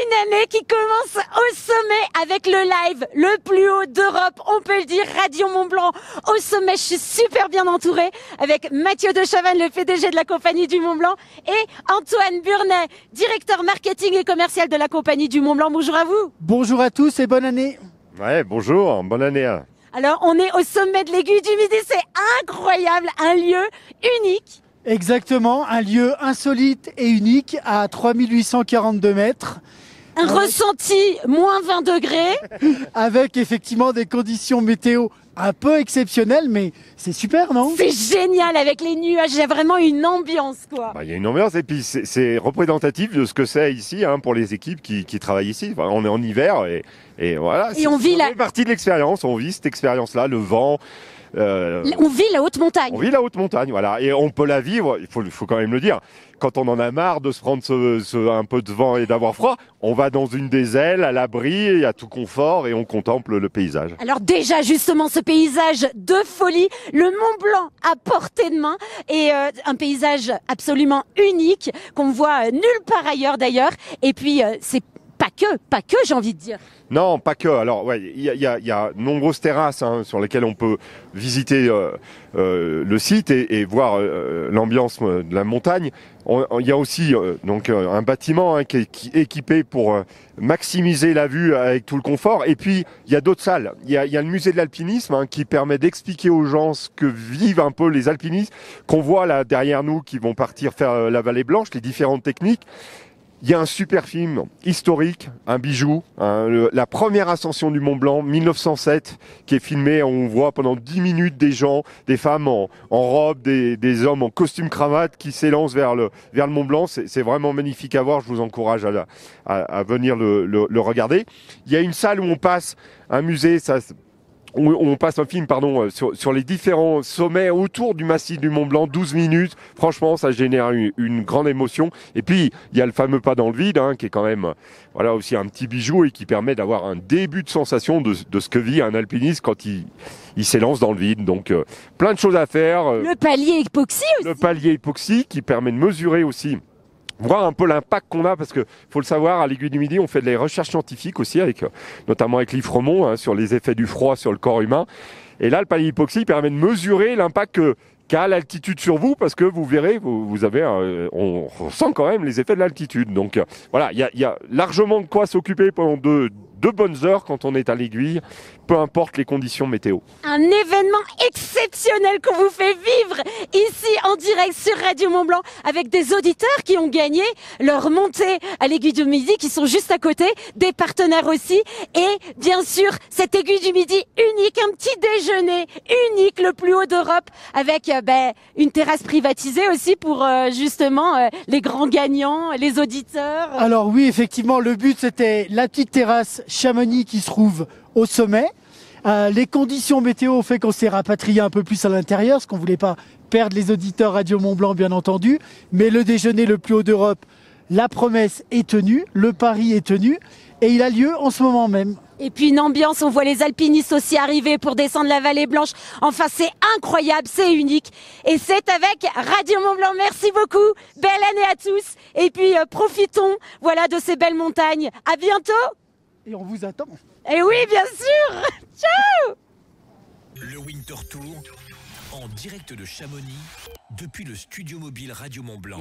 Une année qui commence au sommet avec le live le plus haut d'Europe, on peut le dire, Radio Mont-Blanc. Au sommet, je suis super bien entourée avec Mathieu de Chavannes, le PDG de la Compagnie du Mont-Blanc, et Antoine Burnet, directeur marketing et commercial de la Compagnie du Mont-Blanc. Bonjour à vous. Bonjour à tous et bonne année. Ouais, bonjour, bonne année. Alors, on est au sommet de l'Aiguille du Midi, c'est incroyable, un lieu unique. Exactement, un lieu insolite et unique à 3842 mètres. Un ressenti moins 20 degrés. Avec effectivement des conditions météo un peu exceptionnelles, mais c'est super, non? C'est génial avec les nuages, il y a vraiment une ambiance, quoi. Il y a une ambiance et puis c'est représentatif de ce que c'est ici pour les équipes qui travaillent ici. Enfin, on est en hiver et voilà. Et on vit fait partie de l'expérience, on vit cette expérience-là, le vent. On vit la haute montagne. On vit la haute montagne, voilà. Et on peut la vivre, il faut quand même le dire. Quand on en a marre de se prendre un peu de vent et d'avoir froid, on va dans une des ailes, à l'abri, il y a tout confort et on contemple le paysage. Alors déjà, justement, ce paysage de folie, le Mont Blanc à portée de main et un paysage absolument unique qu'on voit nulle part ailleurs d'ailleurs. Et puis, c'est pas que, j'ai envie de dire. Non, pas que. Alors, ouais, il y a nombreuses terrasses sur lesquelles on peut visiter le site et voir l'ambiance de la montagne. Il y a aussi donc un bâtiment qui est équipé pour maximiser la vue avec tout le confort. Et puis, il y a d'autres salles. Il y a le musée de l'alpinisme qui permet d'expliquer aux gens ce que vivent un peu les alpinistes, qu'on voit là derrière nous, qui vont partir faire la Vallée Blanche, les différentes techniques. Il y a un super film historique, un bijou, la première ascension du Mont Blanc, 1907, qui est filmé. On voit pendant 10 minutes des gens, des femmes en robe, des hommes en costume cravate qui s'élancent vers le Mont Blanc. C'est vraiment magnifique à voir. Je vous encourage à venir le regarder. Il y a une salle où on passe un musée, on passe un film sur les différents sommets autour du massif du Mont Blanc, 12 minutes. Franchement, ça génère une grande émotion. Et puis, il y a le fameux pas dans le vide, qui est quand même aussi un petit bijou et qui permet d'avoir un début de sensation de ce que vit un alpiniste quand il s'élance dans le vide. Donc, plein de choses à faire. Le palier époxy aussi. Le palier époxy qui permet de mesurer aussi, voir un peu l'impact qu'on a, parce que faut le savoir, à l'Aiguille du Midi, on fait des recherches scientifiques aussi, notamment avec l'IFREMONT, sur les effets du froid sur le corps humain. Et là, le palier époxy permet de mesurer l'impact qu'a l'altitude sur vous, parce que vous verrez, vous avez, on ressent quand même les effets de l'altitude. Donc voilà, il y a largement de quoi s'occuper pendant deux bonnes heures quand on est à l'Aiguille, peu importe les conditions météo. Un événement exceptionnel qu'on vous fait vivre ici en direct sur Radio Mont-Blanc avec des auditeurs qui ont gagné leur montée à l'Aiguille du Midi, qui sont juste à côté, des partenaires aussi, et bien sûr cette Aiguille du Midi unique, un petit déjeuner unique, le plus haut d'Europe, avec une terrasse privatisée aussi pour justement les grands gagnants, les auditeurs. Alors oui, effectivement, le but c'était la petite terrasse Chamonix qui se trouve au sommet. Les conditions météo ont fait qu'on s'est rapatrié un peu plus à l'intérieur, parce qu'on voulait pas perdre les auditeurs Radio Mont-Blanc, bien entendu. Mais le déjeuner le plus haut d'Europe, la promesse est tenue, le pari est tenu, et il a lieu en ce moment même. Et puis une ambiance, on voit les alpinistes aussi arriver pour descendre la Vallée Blanche. Enfin, c'est incroyable, c'est unique. Et c'est avec Radio Mont-Blanc. Merci beaucoup. Belle année à tous. Et puis, profitons, de ces belles montagnes. À bientôt. Et on vous attend. Et oui, bien sûr. Ciao. Le Winter Tour, en direct de Chamonix, depuis le studio mobile Radio Mont-Blanc.